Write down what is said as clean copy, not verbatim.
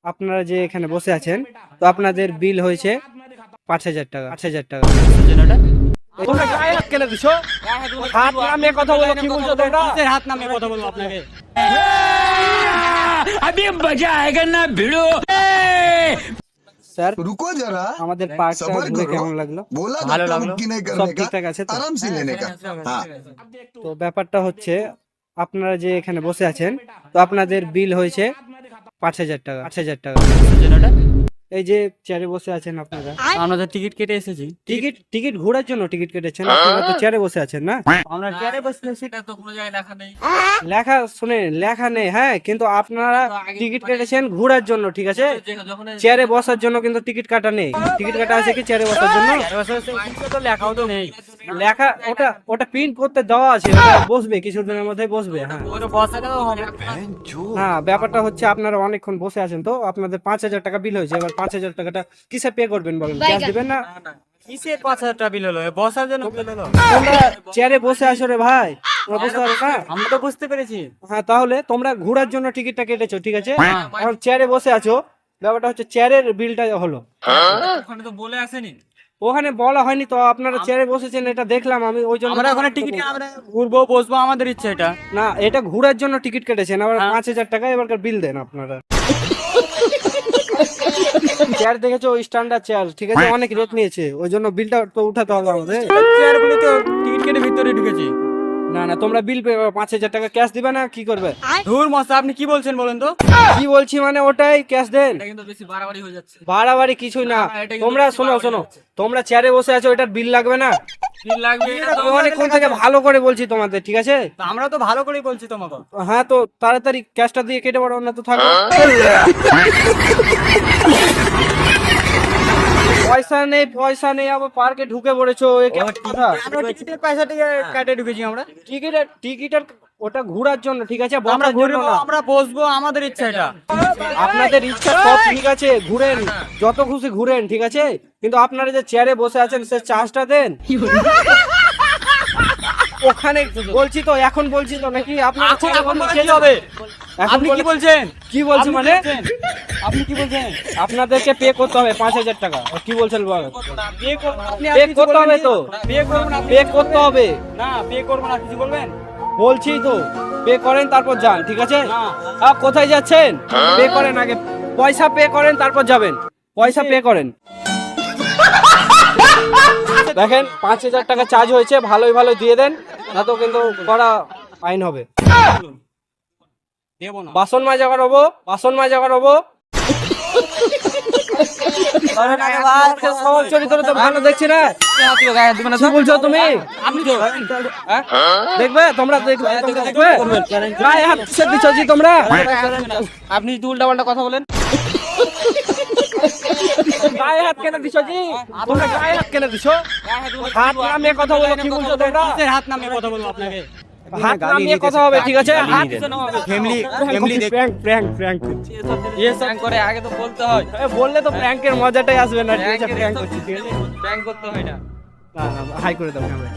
আপনারা যে এখানে বসে আছেন, তো আপনাদের বিল হয়েছে 5,000 টাকা। 5,000 টাকা। তোমরা গায়ে হাত কেন দিছো? হাত নামিয়ে কথা বলো, কি বলছো তোমরা? হাত নামিয়ে কথা বলবো আপনাকে। স্যার, रुको जरा, আমাদের পার্কটা सबर ঘুরে करो। কেমন লাগলো? बोला ভালো धक्का লাগলো। मुक्की नहीं সব करने ঠিকঠাক का, আছে তো? आराम से लेने का। हाँ তো ব্যাপারটা হচ্ছে, আপনারা যে এখানে বসে আছেন, তো আপনাদের বিল হয়েছে 5,000 টাকা। 5,000 টাকা। এই যে চেয়ারে বসে আছেন আপনারা, আমরা তো টিকিট কেটে এসেছি। টিকিট ঘোরার জন্য টিকিট কেটেছেন, আপনারা তো চেয়ারে বসে আছেন না? আমরা চেয়ারে বসে সেটা তো কোনো জায়গায় লেখা নেই। লেখা শুনে লেখা নেই, হ্যাঁ, কিন্তু আপনারা টিকিট কেটেছেন ঘোরার জন্য, ঠিক আছে? চেয়ারে বসার জন্য কিন্তু টিকিট কাটা নেই। টিকিট কাটা আছে কি চেয়ারে বসার জন্য? তো লেখাও তো নেই। লেখা ওটা প্রিন্ট করতে দেওয়া আছে, ওটা বসবে কিছুদিনের মধ্যে বসবে। হ্যাঁ ওটা বসাটা তো হবে। হ্যাঁ, ব্যাপারটা হচ্ছে আপনারা অনেকক্ষণ বসে আছেন, তো আপনাদের 5,000 টাকা বিল হয়েছে। এবার 5,000 টাকাটা কিসে পে করবেন বলেন? ক্যাশ দিবেন না? কিসের 5,000 টাকা বিল হলো? বসার জন্য বিল হলো। তোমরা চেয়ারে বসে আছো রে ভাই, তোমরা বুঝতে পারো না? আমরা তো বুঝতে পেরেছি। হ্যাঁ, তাহলে তোমরা ঘোরার জন্য টিকিটটা কেটেছো, ঠিক আছে? এখন চেয়ারে বসে আছো, ব্যাপারটা হচ্ছে চেয়ারের বিলটা হলো। ওখানে তো বলে আসেনি। ওখানে বলা হয়নি তো, আপনারা চেয়ারে বসেছেন, এটা দেখলাম আমি, ওই জন্য। আমরা ওখানে টিকিট আমরা ঘুরবো বসবো আমাদের ইচ্ছা এটা। না, এটা ঘোরার জন্য টিকিট কেটেছেন, আবার 5,000 টাকা এবারকার বিল দেন আপনারা। চেয়ার দেখেছো, স্ট্যান্ডার্ড চেয়ার, ঠিক আছে? অনেক রেট নিয়েছে, ওই জন্য বিলটা তো উঠাতে হবে আমাদের। চেয়ার বলে তো টিকিট কেটে ভিতরে ঢুকেছি। না না, তোমরা বিল 5,000 টাকা ক্যাশ দিবে না, কি করবে? ধুর মশা, আপনি কি বলছেন বলেন তো? কি বলছি মানে ওটাই, ক্যাশ দেন। এটা কিন্তু বেশি বাড়াবাড়ি হয়ে যাচ্ছে। বাড়াবাড়ি কিছুই না। এটা কিন্তু তোমরা বেশি শোনো বাড়াবাড়ি শোনো, হচ্ছে। তোমরা চেয়ারে বসে আছো, এটার বিল লাগবে না? বিল লাগবে এটা তো অনেকক্ষণ থেকে ভালো করে বলছি তোমাদের, ঠিক আছে? তা আমরা তো ভালো করেই বলছি তোমাকে। হ্যাঁ, তো তাড়াতাড়ি ক্যাশটা দিয়ে কেটে পড়ো, না তো থাকো। পয়সা নেই আবার পার্কে ঢুকে পড়েছো, এ কেমন কথা? আমরা টিকিটের পয়সা থেকে কাটে ঢুকেছি আমরা। টিকিটের ওটা ঘোরার জন্য, ঠিক আছে? আমরা বসার জন্য ঘুরবো, না। আমরা বসবো, আমাদের ইচ্ছা এটা। আপনাদের ইচ্ছা সব ঠিক আছে, ঘুরেন, যত খুশি ঘুরেন, ঠিক আছে? কিন্তু আপনারা যে চেয়ারে বসে আছেন, সে চার্জটা দেন। ওখানে বলছি তো, এখন বলছি তো নাকি আপনারা চেয়ারে এখন বসে বলে কি হবে? এখন আপনি কি বলে- বলছেন? কি বলছি মানে? আপনি কি বলছেন? আপনাদেরকে পে করতে হবে 5,000 টাকা। কি বলছেন বলেন? পে করবো না, আপনি পে কিছু করতে বলবেন হবে কি? তো, পে করবো না, পে করতে হবে। না পে করবো না, কিছু বলবেন? বলছি তো, পে করেন তারপর যান, ঠিক আছে? না। কোথায় যাচ্ছেন? পে করেন আগে, পয়সা পে করেন তারপর যাবেন। পয়সা পে করেন। দেখেন 5,000 টাকা চার্জ হয়েছে, ভালোই ভালো দিয়ে দেন, না তো কিন্তু কড়া আইন হবে। দেবো না। বাসন মাজা করাবো, বাসন মাজা করাবো। সবার চরিত্র তো ভালো দেখছি না। কি বলছো তুমি? আপনি তো হ্যাঁ? দেখবে তোমরা, দেখবে তোমরা দেখবে? গায়ে হাত কিসের দিচ্ছ জি তোমরা? আপনি যদি উল্টা পাল্টা কথা বলেন। গায়ে হাত কেন দিছো জি? তোমরা গায়ে হাত কেন দিছো? হাত নামিয়ে কথা বলো, কি বলছো তোমরা? কিসের হাত নামিয়ে কথা বলবো আপনাকে? হাত নামিয়ে কথা হবে, ঠিক আছে? হাত প্র্যাঙ্ক ইয়ে প্র্যাঙ্ক করে আগে তো বলতে হয়। বললে তো প্র্যাঙ্কের মজাটাই আসবে না, ঠিক আছে? প্র্যাঙ্ক করছি, ঠিক আছে? প্র্যাঙ্ক করতে হয় না। হাই করে দাও ক্যামেরা।